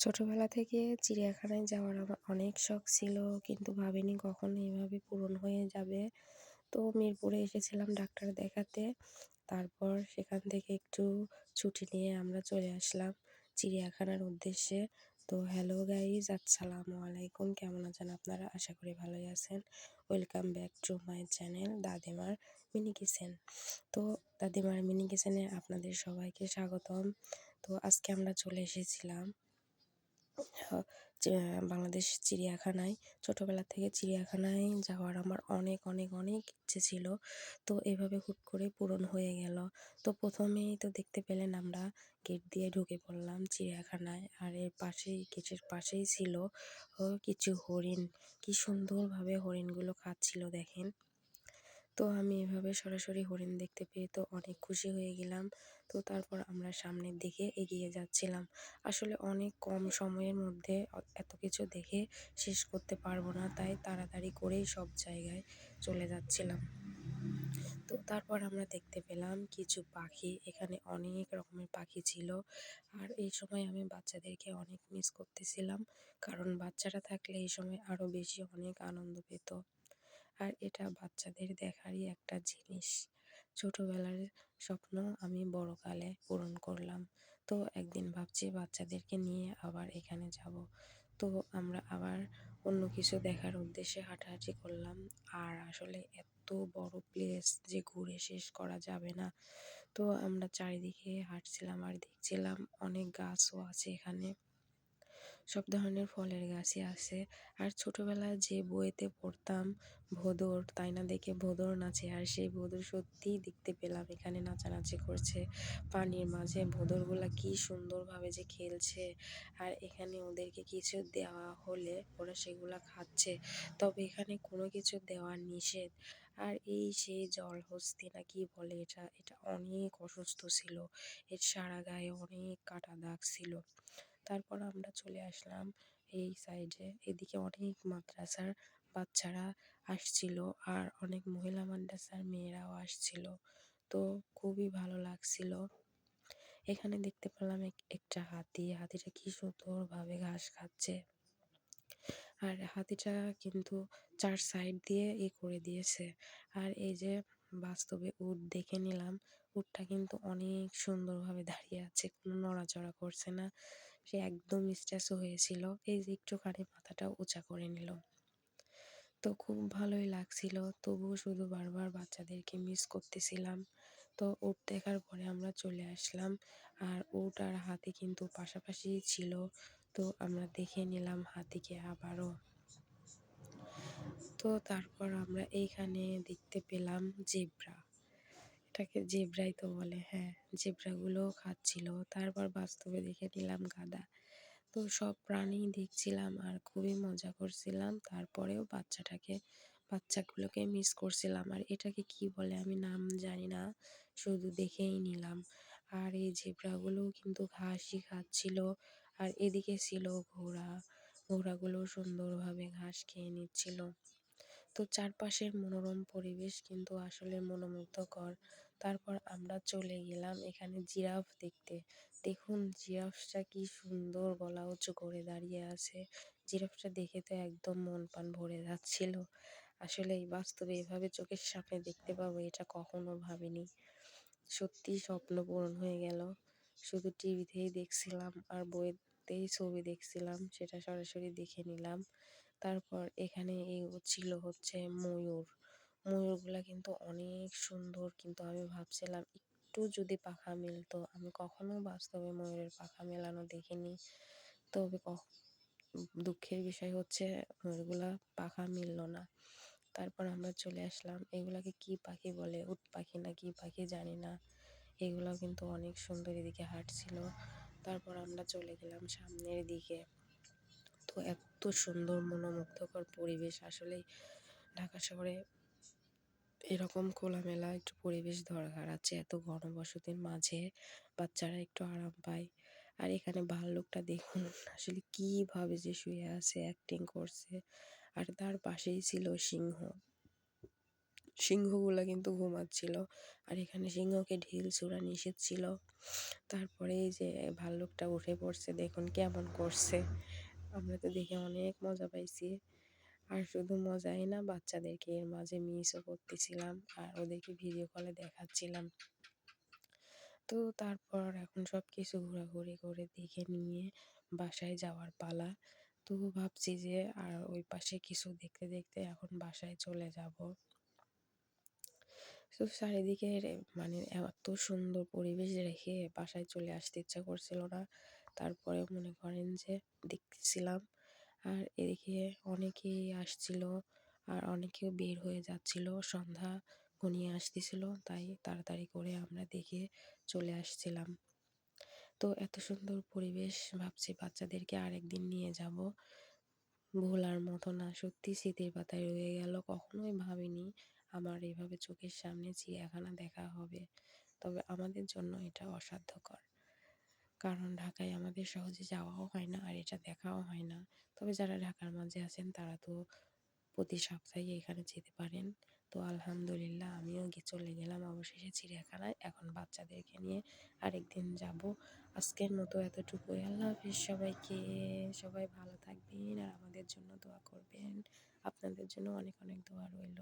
ছোটবেলা থেকে চিড়িয়াখানায় যাওয়ার আমার অনেক শখ ছিল, কিন্তু ভাবিনি কখনো এভাবে পূরণ হয়ে যাবে। তো মিরপুরে এসেছিলাম ডাক্তার দেখাতে। তারপর সেখান থেকে একটু ছুটি নিয়ে আমরা চলে আসলাম চিড়িয়াখানার উদ্দেশ্যে। তো হ্যালো গাইজ, আসসালামু আলাইকুম। কেমন আছেন আপনারা? আশা করি ভালোই আছেন। Welcome back to my channel দাদিমার মিনি কিচেন। তো দাদিমার মিনি কিচেনে আপনাদের সবাইকে স্বাগতম। তো আজকে আমরা চলে এসেছিলাম বাংলাদেশ চিড়িয়াখানায়। ছোটবেলা থেকে চিড়িয়াখানায় যাওয়ার আমার অনেক অনেক অনেক ইচ্ছে ছিল। তো এভাবে হুট করে পূরণ হয়ে গেল। তো প্রথমেই তো দেখতে পেলেন আমরা গেট দিয়ে ঢুকে পড়লাম চিড়িয়াখানায়। আর এর পাশেই, গেটের পাশেই ছিল কিছু হরিণ। কি সুন্দরভাবে হরিণগুলো খাচ্ছিল দেখেন। তো আমি এভাবে সরাসরি হরিণ দেখতে পেয়ে তো অনেক খুশি হয়ে গেলাম। তো তারপর আমরা সামনের দিকে এগিয়ে যাচ্ছিলাম। আসলে অনেক কম সময়ের মধ্যে এত কিছু দেখে শেষ করতে পারবো না, তাই তাড়াতাড়ি করেই সব জায়গায় চলে যাচ্ছিলাম। তো তারপর আমরা দেখতে পেলাম কিছু পাখি। এখানে অনেক রকমের পাখি ছিল। আর এই সময় আমি বাচ্চাদেরকে অনেক মিস করতেছিলাম, কারণ বাচ্চারা থাকলে এই সময় আরো বেশি অনেক আনন্দ পেত। আর এটা বাচ্চাদের দেখারই একটা জিনিস। ছোটবেলার স্বপ্ন আমি বড়কালে পূরণ করলাম। তো একদিন ভাবছি বাচ্চাদেরকে নিয়ে আবার এখানে যাব। তো আমরা আবার অন্য কিছু দেখার উদ্দেশ্যে হাঁটাহাঁটি করলাম। আর আসলে এত বড় প্লেস যে ঘুরে শেষ করা যাবে না। তো আমরা চারিদিকে হাঁটছিলাম আর দেখছিলাম অনেক গাছও আছে এখানে। সব ধরনের ফলের গাছই আছে। আর ছোটবেলায় যে বইতে পড়তাম ভোঁদর, তাই না দেখে ভোঁদর নাচে, আর সেই ভোঁদর সত্যিই দেখতে পেলাম এখানে নাচানাচি করছে পানির মাঝে। ভোঁদরগুলা কি সুন্দরভাবে যে খেলছে। আর এখানে ওদেরকে কিছু দেওয়া হলে ওরা সেগুলা খাচ্ছে। তবে এখানে কোনো কিছু দেওয়া নিষেধ। আর এই সেই জলহস্তী না কি বলে, এটা এটা অনেক অসুস্থ ছিল। এর সারা গায়ে অনেক কাটা দাগ ছিল। তারপর আমরা চলে আসলাম এই সাইডে। এদিকে অনেক মাদ্রাসার বাচ্চারা আসছিল, আর অনেক মহিলা মাদ্রাসার মেয়েরাও আসছিল। তো খুবই ভালো লাগছিল। এখানে দেখতে পেলাম একটা হাতি। হাতিটা কি সুন্দরভাবে ঘাস খাচ্ছে। আর হাতিটা কিন্তু ৪ সাইড দিয়ে করে দিয়েছে। আর এই যে বাস্তবে উট দেখে নিলাম। উটটা কিন্তু অনেক সুন্দরভাবে দাঁড়িয়ে আছে, কোনো নড়াচড়া করছে না। সে একদম স্ট্যাচু হয়েছিল। এই যে একটুখানি মাথাটা উঁচা করে নিল। তো খুব ভালোই লাগছিল। তবুও শুধু বারবার বাচ্চাদেরকে মিস করতেছিলাম। তো উট দেখার পরে আমরা চলে আসলাম। আর উট আর হাতি কিন্তু পাশাপাশিই ছিল। তো আমরা দেখে নিলাম হাতিকে আবারও। তো তারপর আমরা এইখানে দেখতে পেলাম জেব্রা। এটাকে জেব্রাই তো বলে, হ্যাঁ, জেব্রাগুলোও খাচ্ছিল। তারপর বাস্তবে দেখে নিলাম গাধা। তো সব প্রাণী দেখছিলাম আর খুবই মজা করছিলাম। তারপরেও বাচ্চাগুলোকে মিস করছিলাম। আর এটাকে কি বলে আমি নাম জানি না, শুধু দেখেই নিলাম। আর এই জেব্রাগুলোও কিন্তু ঘাসই খাচ্ছিল। আর এদিকে ছিল ঘোড়া। ঘোড়াগুলো সুন্দরভাবে ঘাস খেয়ে নিচ্ছিল। তো চারপাশের মনোরম পরিবেশ কিন্তু আসলে মনোমুগ্ধকর। তারপর আমরা চলে গেলাম এখানে জিরাফ দেখতে। দেখুন জিরাফটা কি সুন্দর গলা উঁচু করে দাঁড়িয়ে আছে। জিরাফটা দেখে তো একদম মন প্রাণ ভরে যাচ্ছিল। আসলে এই বাস্তবে এভাবে চোখের সামনে দেখতে পাবো এটা কখনো ভাবিনি। সত্যি স্বপ্ন পূরণ হয়ে গেল। শুধু টিভিতেই দেখছিলাম আর বইতেই ছবি দেখছিলাম, সেটা সরাসরি দেখে নিলাম। তারপর এখানে এই ছিল হচ্ছে ময়ূর। ময়ূরগুলা কিন্তু অনেক সুন্দর, কিন্তু আমি ভাবছিলাম একটু যদি পাখা মিলতো। আমি কখনো বাস্তবে ময়ূরের পাখা মেলানো দেখিনি। তবে দুঃখের বিষয় হচ্ছে ময়ূরগুলা পাখা মিলল না। তারপর আমরা চলে আসলাম। এগুলাকে কি পাখি বলে, উট পাখি না কি পাখি জানি না। এগুলো কিন্তু অনেক সুন্দর এদিকে হাঁটছিল। তারপর আমরা চলে গেলাম সামনের দিকে। তো এত সুন্দর মনোমুগ্ধকর পরিবেশ। আসলেই ঢাকা শহরে এরকম খোলামেলা একটু পরিবেশ দরকার আছে। এত ঘনবসতির মাঝে বাচ্চারা একটু আরাম পায়। আর এখানে ভাল্লুকটা দেখুন আসলে কিভাবে যে শুয়ে আছে, অ্যাক্টিং করছে। আর তার পাশেই ছিল সিংহ। সিংহগুলা কিন্তু ঘুমাচ্ছিল। আর এখানে সিংহকে ঢিল ছোড়া নিষেধ ছিল। তারপরে এই যে ভাল্লুকটা উঠে পড়ছে, দেখুন কেমন করছে। আমরা তো দেখে অনেক মজা পাইছি। আর শুধু মজাই না, বাচ্চাদেরকে এর মাঝে মিসও করতেছিলাম আর ওদেরকে ভিডিও কলে দেখাচ্ছিলাম। তো তারপর এখন সব কিছু ঘোরাঘুরি করে দেখে নিয়ে বাসায় যাওয়ার পালা। তো ভাবছি যে আর ওই পাশে কিছু দেখতে দেখতে এখন বাসায় চলে যাব। তো চারিদিকের মানে এত সুন্দর পরিবেশ রেখে বাসায় চলে আসতে ইচ্ছা করছিল না। তারপরে মনে করেন যে দেখতেছিলাম, আর এদিকে অনেকেই আসছিল আর অনেকেও বের হয়ে যাচ্ছিল, সন্ধ্যা ঘনিয়ে আসতেছিল, তাই তাড়াতাড়ি করে আমরা দেখে চলে আসছিলাম। তো এত সুন্দর পরিবেশ, ভাবছি বাচ্চাদেরকে আরেকদিন নিয়ে যাব। ভোলার মতো না, সত্যি স্মৃতির পাতায় রয়ে গেল। কখনোই ভাবিনি আমার এভাবে চোখের সামনে চিড়িয়াখানা দেখা হবে। তবে আমাদের জন্য এটা অসাধ্যকর, কারণ ঢাকায় আমাদের সহজে যাওয়াও হয় না আর এটা দেখাও হয় না। তবে যারা ঢাকার মাঝে আছেন তারা তো প্রতি সপ্তাহে এখানে যেতে পারেন। তো আলহামদুলিল্লাহ আমিও চলে গেলাম অবশেষে চিড়িয়াখানায়। এখন বাচ্চাদেরকে নিয়ে আরেকদিন যাব। আজকের মতো এতটুকুই। আল্লাহ হাফিজ সবাইকে। সবাই ভালো থাকবেন আর আমাদের জন্য দোয়া করবেন। আপনাদের জন্য অনেক অনেক দোয়া রইল।